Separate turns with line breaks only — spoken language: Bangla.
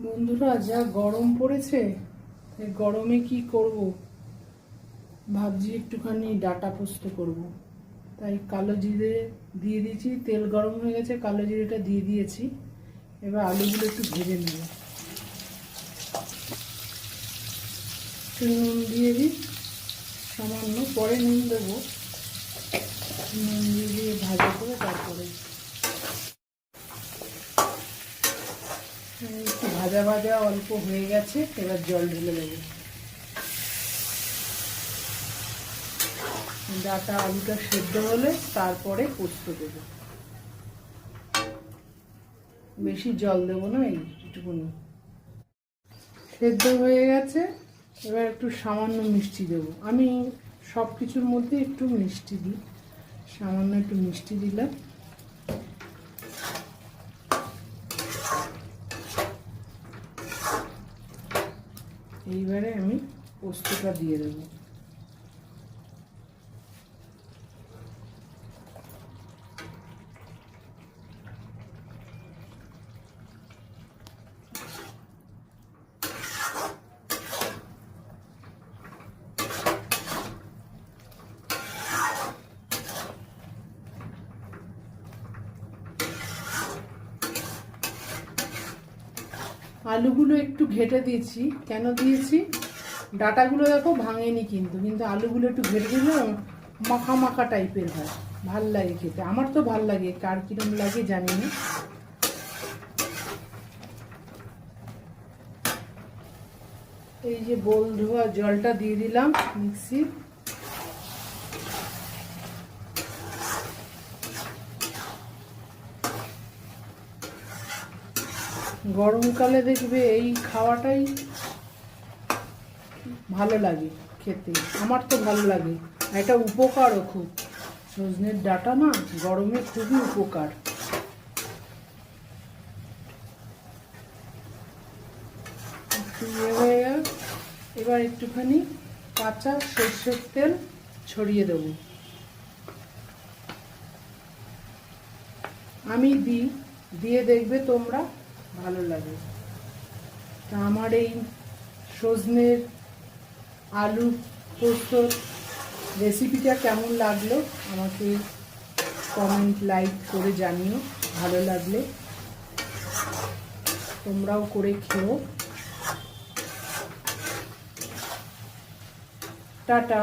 বন্ধুরা, যা গরম পড়েছে, এই গরমে কি করব ভাবছি একটুখানি ডাটা পোস্ত করব। তাই কালো জিরে দিয়ে দিয়েছি, তেল গরম হয়ে গেছে, কালো জিরেটা দিয়ে দিয়েছি। এবার আলুগুলো একটু ভেজে নেব। একটু নুন দিয়ে দিই, সামান্য, পরে নুন দেবো। নুন দিয়ে ভাজা করে তারপরে একটু ভাজা ভাজা অল্প হয়ে গেছে, এবার জল ঢেলে দেবো। ডাটা আলুটা সেদ্ধ হলে তারপরে পোস্ত দেবো। বেশি জল দেবো না, এইটুকুনি। সেদ্ধ হয়ে গেছে, এবার একটু সামান্য মিষ্টি দেবো। আমি সব কিছুর মধ্যে একটু মিষ্টি দিই, সামান্য একটু মিষ্টি দিলাম। এইবারে আমি পোস্তটা দিয়ে দেবো। আলুগুলো একটু ঘেটে দিয়েছি। কেন দিয়েছি? ডাটাগুলো দেখো ভাঙেনি, কিন্তু আলুগুলো একটু ঘেটে দিলে মাখা মাখা টাইপের হয়, ভাল লাগে খেতে। আমার তো ভাল লাগে, কার কিরম লাগে জানি না। এই যে বোল ধোয়া জলটা দিয়ে দিলাম মিক্সি। গরমকালে দেখবে এই খাওয়াটাই ভালো লাগে খেতে, আমার তো ভালো লাগে। এটা উপকারও খুব, সজনের ডাঁটা না গরমে খুবই উপকার। এবার একটুখানি কাঁচা সর্ষের তেল ছড়িয়ে দেব। আমি দিয়ে দেখবে তোমরা, ভালো লাগে। তা আমার এই সজনের আলু পোস্তর রেসিপিটা কেমন লাগলো আমাকে কমেন্ট লাইক করে জানিও। ভালো লাগলে তোমরাও করে খেও। টাটা।